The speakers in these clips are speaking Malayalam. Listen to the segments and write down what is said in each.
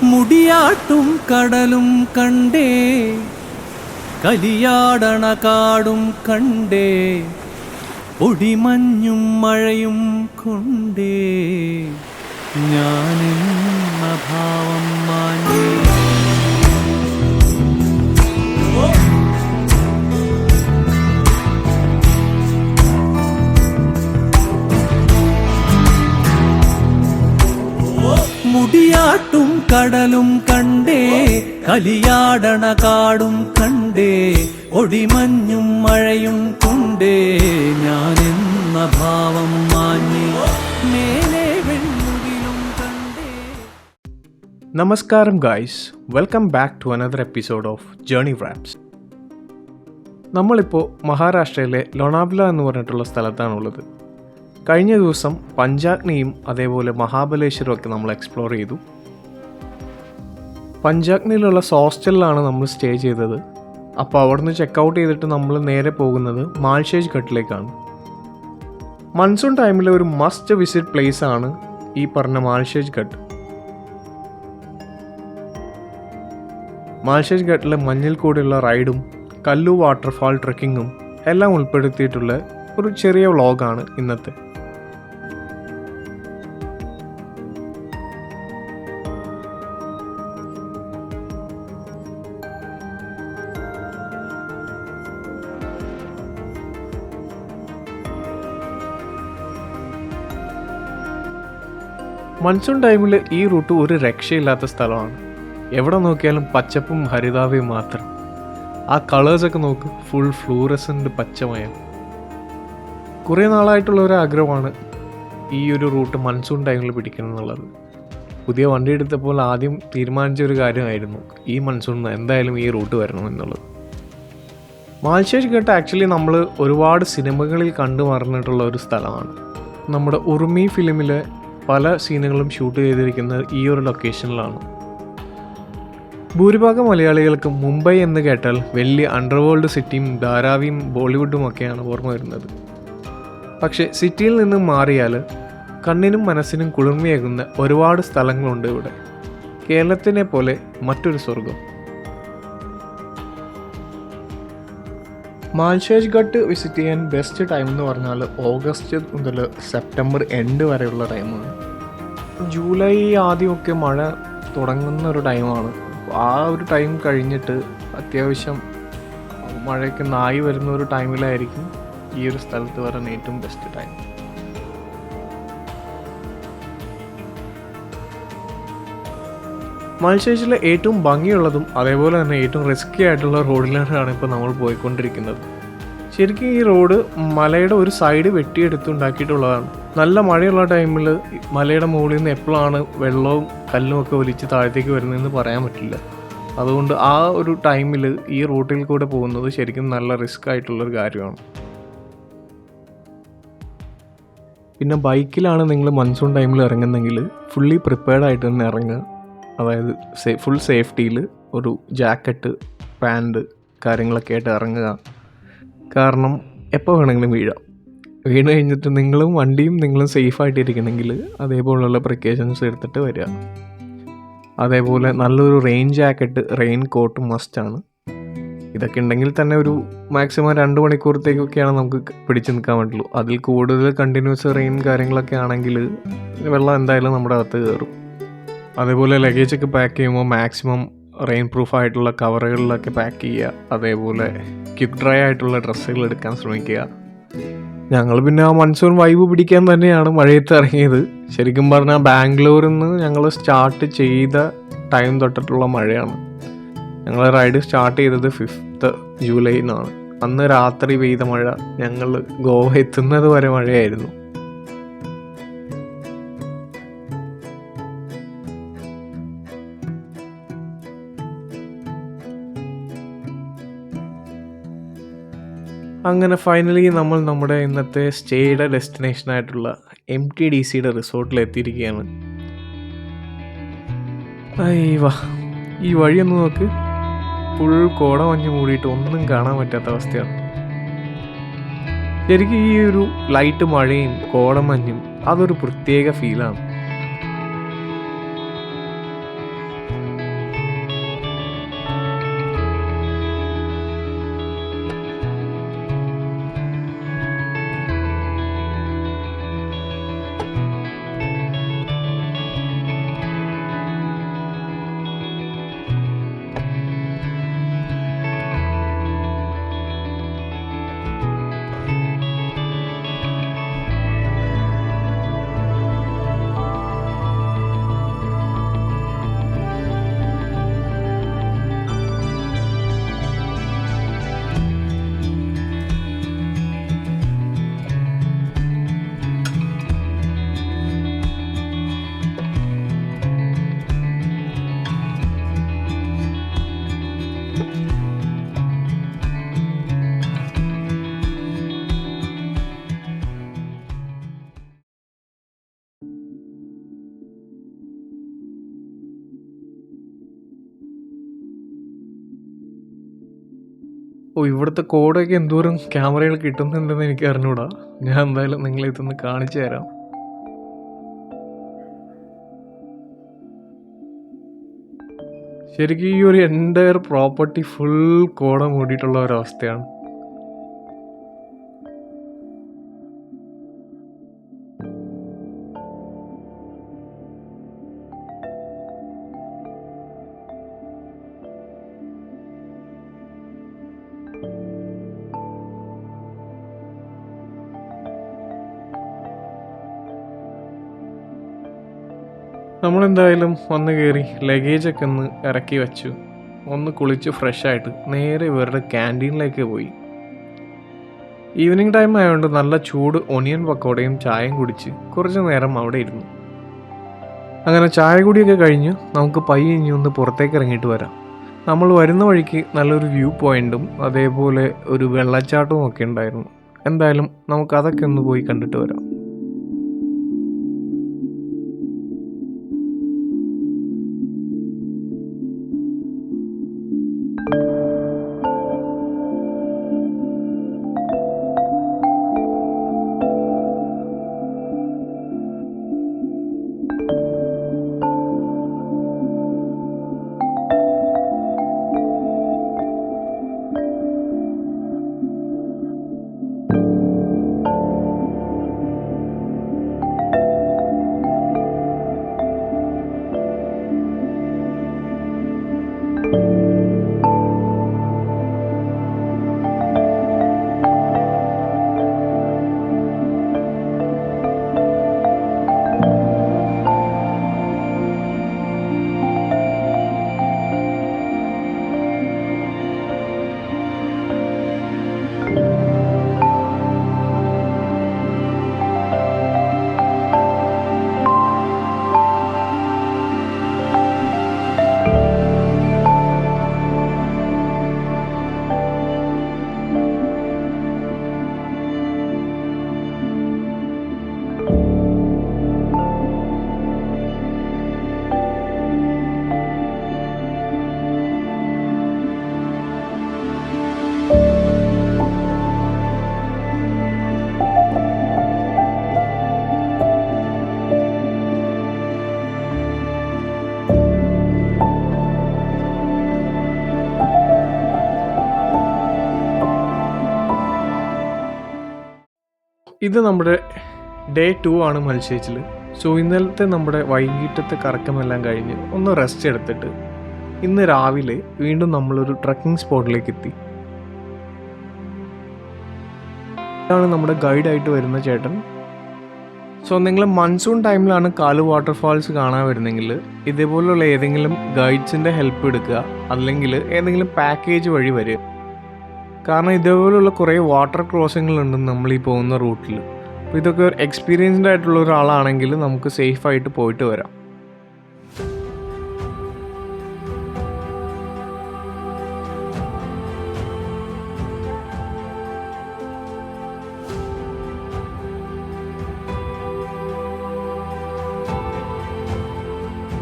മുടിയാട്ടും കടലും കണ്ടേ, കലിയാടണ കാടും കണ്ടേ, പൊടിമഞ്ഞും മഴയും കൊണ്ടേ ഞാനെന്ന ഭാവം മാഞ്ഞേ. മുടിയാട്ടും കടലും കണ്ടേ, കലിയാടണ കാടും കണ്ടേ, ഒടിമഞ്ഞും മഴയും കൊണ്ടേ ഞാനെന്ന ഭാവം മാഞ്ഞേ, മേലെ വെണ്ണുകിലും കണ്ടേ. നമസ്കാരം guys, welcome back to another episode of journey wraps. നമ്മളിപ്പോൾ മഹാരാഷ്ട്രയിലെ ലോണാവ്ല എന്ന് പറഞ്ഞിട്ടുള്ള സ്ഥലത്താണുള്ളത്. കഴിഞ്ഞ ദിവസം പഞ്ചാഗ്നിയും അതേപോലെ മഹാബലേശ്വരം ഒക്കെ നമ്മൾ എക്സ്പ്ലോർ ചെയ്തു. പഞ്ചാഗ്നിയിലുള്ള ഹോസ്റ്റലിലാണ് നമ്മൾ സ്റ്റേ ചെയ്തത്. അപ്പോൾ അവിടുന്ന് ചെക്കൗട്ട് ചെയ്തിട്ട് നമ്മൾ നേരെ പോകുന്നത് മാൽഷേജ് ഘട്ടിലേക്കാണ്. മൺസൂൺ ടൈമിൽ ഒരു മസ്റ്റ് വിസിറ്റ് പ്ലേസ് ആണ് ഈ പറഞ്ഞ മാൽഷേജ് ഘട്ട്. മാൽഷേജ് ഘട്ടിലെ മഞ്ഞിൽ കൂടെയുള്ള റൈഡും കല്ലു വാട്ടർഫാൾ ട്രെക്കിങ്ങും എല്ലാം ഉൾപ്പെടുത്തിയിട്ടുള്ള ഒരു ചെറിയ വ്ളോഗാണ് ഇന്നത്തെ. മൺസൂൺ ടൈമിൽ ഈ റൂട്ട് ഒരു രക്ഷയില്ലാത്ത സ്ഥലമാണ്. എവിടെ നോക്കിയാലും പച്ചപ്പും ഹരിതാവയും മാത്രം. ആ കളേഴ്സൊക്കെ നോക്ക്, ഫുൾ ഫ്ലൂറസൻ്റ് പച്ചമയം. കുറേ നാളായിട്ടുള്ള ഒരു ആഗ്രഹമാണ് ഈ ഒരു റൂട്ട് മൺസൂൺ ടൈമിൽ പിടിക്കണം എന്നുള്ളത്. പുതിയ വണ്ടി എടുത്തപ്പോൾ ആദ്യം തീരുമാനിച്ച ഒരു കാര്യമായിരുന്നു ഈ മൺസൂണിൽ എന്തായാലും ഈ റൂട്ട് വരണം എന്നുള്ളത്. മാൽഷേജ് ഘട്ട് ആക്ച്വലി നമ്മൾ ഒരുപാട് സിനിമകളിൽ കണ്ടു മറന്നിട്ടുള്ള ഒരു സ്ഥലമാണ്. നമ്മുടെ ഉർമി ഫിലിമിലെ പല സീനുകളും ഷൂട്ട് ചെയ്തിരിക്കുന്നത് ഈ ഒരു ലൊക്കേഷനിലാണ്. ഭൂരിഭാഗം മലയാളികൾക്കും മുംബൈ എന്ന് കേട്ടാൽ വലിയ അണ്ടർവേൾഡ് സിറ്റിയും ധാരാവിയും ബോളിവുഡും ഒക്കെയാണ് ഓർമ്മ വരുന്നത്. പക്ഷേ സിറ്റിയിൽ നിന്നും മാറിയാൽ കണ്ണിനും മനസ്സിനും കുളിർമയേകുന്ന ഒരുപാട് സ്ഥലങ്ങളുണ്ട് ഇവിടെ. കേരളത്തിനെ പോലെ മറ്റൊരു സ്വർഗം. മാൽഷേജ് ഘട്ട് വിസിറ്റ് ചെയ്യാൻ ബെസ്റ്റ് ടൈം എന്ന് പറഞ്ഞാൽ ഓഗസ്റ്റ് മുതൽ സെപ്റ്റംബർ എൻഡ് വരെയുള്ള ടൈമാണ്. ജൂലൈ ആദ്യമൊക്കെ മഴ തുടങ്ങുന്ന ഒരു ടൈമാണ്. ആ ഒരു ടൈം കഴിഞ്ഞിട്ട് അത്യാവശ്യം മഴയ്ക്ക് നായി വരുന്ന ഒരു ടൈമിലായിരിക്കും ഈ ഒരു സ്ഥലത്ത് വരാൻ ഏറ്റവും ബെസ്റ്റ് ടൈം. മാൽഷേജിലെ ഏറ്റവും ഭംഗിയുള്ളതും അതേപോലെ തന്നെ ഏറ്റവും റിസ്കി ആയിട്ടുള്ള റോഡിലാണ് ഇപ്പോൾ നമ്മൾ പോയിക്കൊണ്ടിരിക്കുന്നത്. ശരിക്കും ഈ റോഡ് മലയുടെ ഒരു സൈഡ് വെട്ടിയെടുത്തുണ്ടാക്കിയിട്ടുള്ളതാണ്. നല്ല മഴയുള്ള ടൈമിൽ മലയുടെ മുകളിൽ നിന്ന് എപ്പോഴാണ് വെള്ളവും കല്ലും ഒക്കെ ഒലിച്ച് താഴത്തേക്ക് വരുന്നതെന്ന് പറയാൻ പറ്റില്ല. അതുകൊണ്ട് ആ ഒരു ടൈമിൽ ഈ റൂട്ടിൽ കൂടെ പോകുന്നത് ശരിക്കും നല്ല റിസ്ക് ആയിട്ടുള്ളൊരു കാര്യമാണ്. പിന്നെ ബൈക്കിലാണ് നിങ്ങൾ മൺസൂൺ ടൈമിൽ ഇറങ്ങുന്നെങ്കിൽ ഫുള്ളി പ്രിപ്പയർഡ് ആയിട്ട് തന്നെ ഇറങ്ങുക. അതായത് ഫുൾ സേഫ്റ്റിയിൽ ഒരു ജാക്കറ്റ്, പാൻറ് കാര്യങ്ങളൊക്കെ ആയിട്ട് ഇറങ്ങുക. കാരണം എപ്പോൾ വേണമെങ്കിലും വീണ് കഴിഞ്ഞിട്ട് നിങ്ങളും സേഫായിട്ടിരിക്കണമെങ്കിൽ അതേപോലെയുള്ള പ്രിക്കോഷൻസ് എടുത്തിട്ട് വരിക. അതേപോലെ നല്ലൊരു റെയിൻ ജാക്കറ്റ്, റെയിൻ കോട്ട് മസ്റ്റാണ്. ഇതൊക്കെ ഉണ്ടെങ്കിൽ തന്നെ ഒരു മാക്സിമം 2 മണിക്കൂറത്തേക്കൊക്കെയാണ് നമുക്ക് പിടിച്ചു നിൽക്കാൻ പറ്റുള്ളൂ. അതിൽ കൂടുതൽ കണ്ടിന്യൂസ് റെയിൻ കാര്യങ്ങളൊക്കെ ആണെങ്കിൽ വെള്ളം എന്തായാലും നമ്മുടെ അകത്ത് കയറും. അതേപോലെ ലഗേജൊക്കെ പാക്ക് ചെയ്യുമ്പോൾ മാക്സിമം റെയിൻ പ്രൂഫ് ആയിട്ടുള്ള കവറുകളിലൊക്കെ പാക്ക് ചെയ്യുക. അതേപോലെ ക്വിക്ക് ഡ്രൈ ആയിട്ടുള്ള ഡ്രസ്സുകൾ എടുക്കാൻ ശ്രമിക്കുക. ഞങ്ങൾ പിന്നെ ആ മൺസൂൺ വൈബ് പിടിക്കാൻ തന്നെയാണ് മഴയത്ത് ഇറങ്ങിയത്. ശരിക്കും പറഞ്ഞാൽ ബാംഗ്ലൂരിൽ നിന്ന് ഞങ്ങൾ സ്റ്റാർട്ട് ചെയ്ത ടൈം തൊട്ടിട്ടുള്ള മഴയാണ്. ഞങ്ങൾ റൈഡ് സ്റ്റാർട്ട് ചെയ്തത് 5th ജൂലൈന്നാണ്. അന്ന് രാത്രി പെയ്ത മഴ ഞങ്ങൾ ഗോവ എത്തുന്നത് വരെ മഴയായിരുന്നു. അങ്ങനെ ഫൈനലി നമ്മൾ നമ്മുടെ ഇന്നത്തെ സ്റ്റേയുടെ ഡെസ്റ്റിനേഷനായിട്ടുള്ള MTDCയുടെ റിസോർട്ടിൽ എത്തിയിരിക്കുകയാണ്. ഈ വഴിയൊന്ന് നോക്ക്, ഫുൾ കോട മഞ്ഞ് മൂടിയിട്ട് ഒന്നും കാണാൻ പറ്റാത്ത അവസ്ഥയാണ്. ശരിക്കും ഈ ഒരു ലൈറ്റ് മഴയും കോടമഞ്ഞും അതൊരു പ്രത്യേക ഫീലാണ്. ഇവിടുത്തെ കോഡൊക്കെ എന്തോരം ക്യാമറകൾ കിട്ടുന്നുണ്ടെന്ന് എനിക്ക് അറിഞ്ഞൂടാ. ഞാൻ എന്തായാലും നിങ്ങളെ ഇതൊന്ന് കാണിച്ചു തരാം. ശരിക്കും ഈ ഒരു എൻ്റയർ പ്രോപ്പർട്ടി ഫുൾ കോട മൂടിയിട്ടുള്ള ഒരവസ്ഥയാണ്. നമ്മളെന്തായാലും വന്ന് കയറി ലഗേജൊക്കെ ഒന്ന് ഇറക്കി വെച്ചു. ഒന്ന് കുളിച്ച് ഫ്രഷായിട്ട് നേരെ ഇവരുടെ ക്യാൻറ്റീനിലേക്ക് പോയി. ഈവനിങ് ടൈം ആയതുകൊണ്ട് നല്ല ചൂട് ഒനിയൻ പക്കോടയും ചായയും കുടിച്ച് കുറച്ച് നേരം അവിടെ ഇരുന്നു. അങ്ങനെ ചായ കുടിയൊക്കെ കഴിഞ്ഞ് നമുക്ക് പയ്യെ ഇനി ഒന്ന് പുറത്തേക്ക് ഇറങ്ങിയിട്ട് വരാം. നമ്മൾ വരുന്ന വഴിക്ക് നല്ലൊരു വ്യൂ പോയിൻറ്റും അതേപോലെ ഒരു വെള്ളച്ചാട്ടവും ഒക്കെ ഉണ്ടായിരുന്നു. എന്തായാലും നമുക്ക് അതൊക്കെ ഒന്ന് പോയി കണ്ടിട്ട് വരാം. ഇത് നമ്മുടെ ഡേ 2 ആണ് മൽശേച്ചിൽ. സോ ഇന്നലത്തെ നമ്മുടെ വൈകിട്ടത്തെ കറക്കമെല്ലാം കഴിഞ്ഞ് ഒന്ന് റെസ്റ്റ് എടുത്തിട്ട് ഇന്ന് രാവിലെ വീണ്ടും നമ്മളൊരു ട്രക്കിംഗ് സ്പോട്ടിലേക്ക് എത്തി. ഇതാണ് നമ്മുടെ ഗൈഡായിട്ട് വരുന്ന ചേട്ടൻ. സോ നിങ്ങൾ മൺസൂൺ ടൈമിലാണ് കാലു വാട്ടർഫാൾസ് കാണാൻ വരുന്നെങ്കിൽ ഇതേപോലുള്ള ഏതെങ്കിലും ഗൈഡ്സിൻ്റെ ഹെൽപ്പ് എടുക്കുക, അല്ലെങ്കിൽ ഏതെങ്കിലും പാക്കേജ് വഴി വരിക. കാരണം ഇതേപോലുള്ള കുറേ വാട്ടർ ക്രോസിങ്ങുകളുണ്ട് നമ്മൾ ഈ പോകുന്ന റൂട്ടിൽ. അപ്പോൾ ഇതൊക്കെ എക്സ്പീരിയൻസ്ഡ് ആയിട്ടുള്ള ഒരാളാണെങ്കിൽ നമുക്ക് സേഫായിട്ട് പോയിട്ട് വരാം.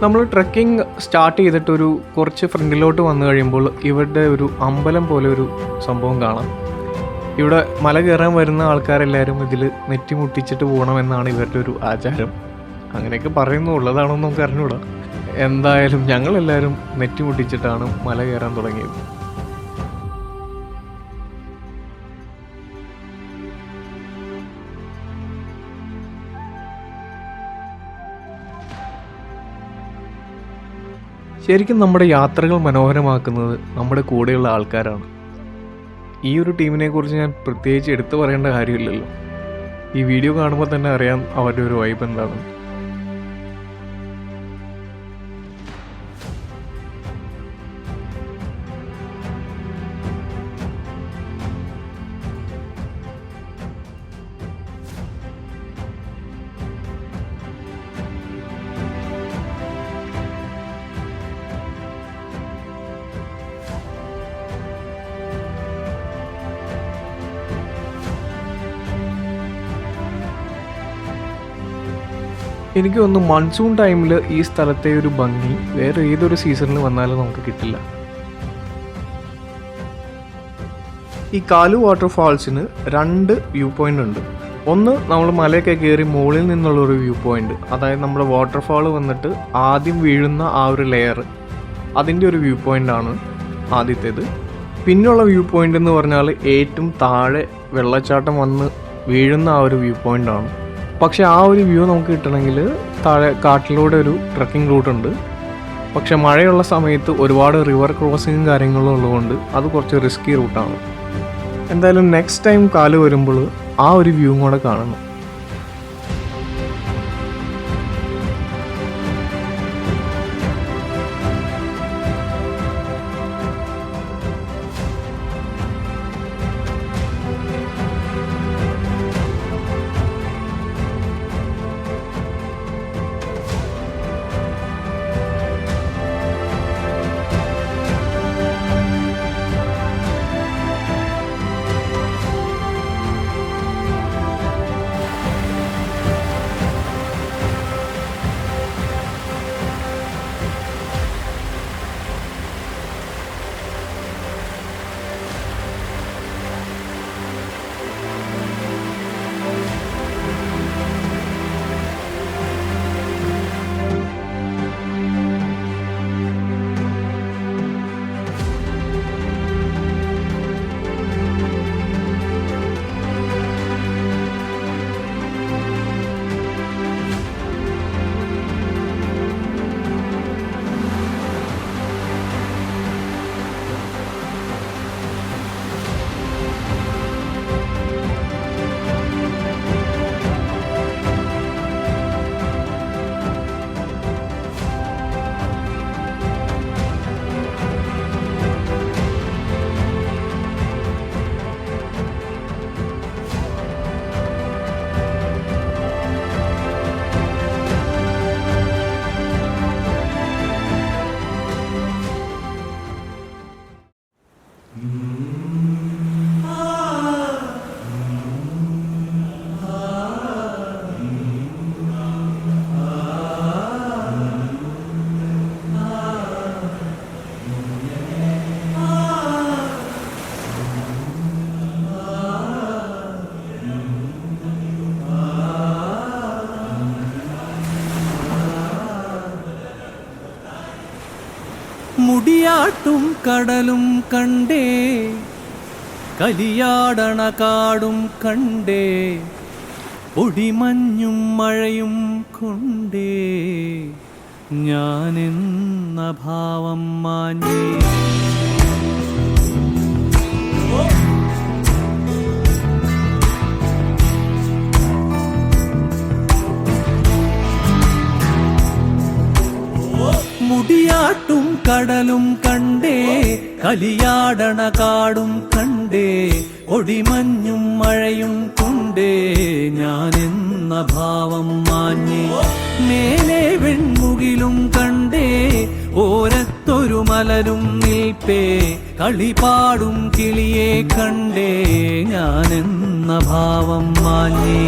നമ്മൾ ട്രക്കിംഗ് സ്റ്റാർട്ട് ചെയ്തിട്ടൊരു കുറച്ച് ഫ്രണ്ടിലോട്ട് വന്നു കഴിയുമ്പോൾ ഇവരുടെ ഒരു അമ്പലം പോലെ ഒരു സംഭവം കാണാം. ഇവിടെ മല കയറാൻ വരുന്ന ആൾക്കാരെല്ലാവരും ഇതിൽ നെറ്റിമുട്ടിച്ചിട്ട് പോകണമെന്നാണ് ഇവരുടെ ഒരു ആചാരം. അങ്ങനെയൊക്കെ പറയുന്നു, ഉള്ളതാണെന്ന് നമുക്ക് അറിഞ്ഞൂടാ. എന്തായാലും ഞങ്ങളെല്ലാവരും നെറ്റിമുട്ടിച്ചിട്ടാണ് മല കയറാൻ തുടങ്ങിയത്. ശരിക്കും നമ്മുടെ യാത്രകൾ മനോഹരമാക്കുന്നത് നമ്മുടെ കൂടെയുള്ള ആൾക്കാരാണ്. ഈ ഒരു ടീമിനെ കുറിച്ച് ഞാൻ പ്രത്യേകിച്ച് എടുത്തു പറയേണ്ട കാര്യമില്ലല്ലോ. ഈ വീഡിയോ കാണുമ്പോൾ തന്നെ അറിയാം അവരുടെ ഒരു വൈബ് എന്താണ്. എനിക്ക് തോന്നുന്നു മൺസൂൺ ടൈമിൽ ഈ സ്ഥലത്തെ ഒരു ഭംഗി വേറെ ഏതൊരു സീസണിൽ വന്നാലും നമുക്ക് കിട്ടില്ല. ഈ കാലു വാട്ടർഫാൾസിന് 2 വ്യൂ പോയിൻ്റ് ഉണ്ട്. ഒന്ന് നമ്മൾ മലയൊക്കെ കയറി മുകളിൽ നിന്നുള്ളൊരു വ്യൂ പോയിൻ്റ്, അതായത് നമ്മുടെ വാട്ടർഫാൾ വന്നിട്ട് ആദ്യം വീഴുന്ന ആ ഒരു ലെയർ, അതിൻ്റെ ഒരു വ്യൂ പോയിൻ്റാണ് ആദ്യത്തേത്. പിന്നെയുള്ള വ്യൂ പോയിൻ്റ് എന്ന് പറഞ്ഞാൽ ഏറ്റവും താഴെ വെള്ളച്ചാട്ടം വന്ന് വീഴുന്ന ആ ഒരു വ്യൂ പോയിൻ്റാണ്. പക്ഷേ ആ ഒരു വ്യൂ നമുക്ക് കിട്ടണമെങ്കിൽ താഴെ കാട്ടിലൂടെ ഒരു ട്രക്കിംഗ് റൂട്ടുണ്ട്. പക്ഷെ മഴയുള്ള സമയത്ത് ഒരുപാട് റിവർ ക്രോസിങ്ങും കാര്യങ്ങളും ഉള്ളതുകൊണ്ട് അത് കുറച്ച് റിസ്കി റൂട്ടാണ്. എന്തായാലും നെക്സ്റ്റ് ടൈം കാല് വരുമ്പോൾ ആ ഒരു വ്യൂ കൂടെ കാണണം. മുടിയാട്ടും കടലും കണ്ടേ, കലിയാടണ കാടും കണ്ടേ, പൊടിമഞ്ഞും മഴയും കൊണ്ടേ, ഞാനെന്ന ഭാവം മാഞ്ഞേ. മുടിയാട്ടും കടലും കണ്ടേ, കലിയാടണ കാടും കണ്ടേ, ഒടിമഞ്ഞും മഴയും കൊണ്ടേ, ഞാനെന്ന ഭാവം മാഞ്ഞേ. മേലെ വെൺമുകിലും കണ്ടേ, ഓരത്തൊരു മലരും നിൽപ്പേ, കളിപാടും കിളിയെ കണ്ടേ, ഞാനെന്ന ഭാവം മാഞ്ഞേ.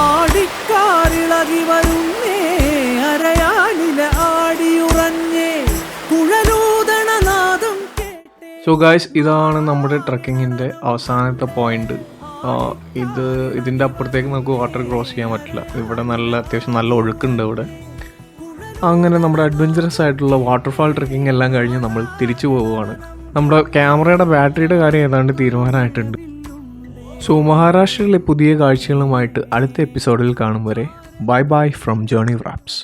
ആടിക്കാറിളകി വരുന്നേ, അരയാലിലെ ആടിയുറഞ്ഞേ, കുഴലൂതണ നാദം കേട്ടേ. സോ ഗായ്സ്, ഇതാണ് നമ്മുടെ ട്രക്കിങ്ങിൻ്റെ അവസാനത്തെ പോയിന്റ്. ഇതിൻ്റെ അപ്പുറത്തേക്ക് നമുക്ക് വാട്ടർ ക്രോസ് ചെയ്യാൻ പറ്റില്ല. ഇവിടെ അത്യാവശ്യം നല്ല ഒഴുക്കുണ്ട് ഇവിടെ. അങ്ങനെ നമ്മുടെ അഡ്വഞ്ചറസ് ആയിട്ടുള്ള വാട്ടർഫാൾ ട്രക്കിംഗ് എല്ലാം കഴിഞ്ഞ് നമ്മൾ തിരിച്ചു പോവുകയാണ്. നമ്മുടെ ക്യാമറയുടെ ബാറ്ററിയുടെ കാര്യം ഏതാണ്ട് തീരുമാനമായിട്ടുണ്ട്. സോ മഹാരാഷ്ട്രയിലെ പുതിയ കാഴ്ചകളുമായിട്ട് അടുത്ത എപ്പിസോഡിൽ കാണും വരെ ബൈ ബൈ ഫ്രം ജേർണി വ്രാപ്സ്.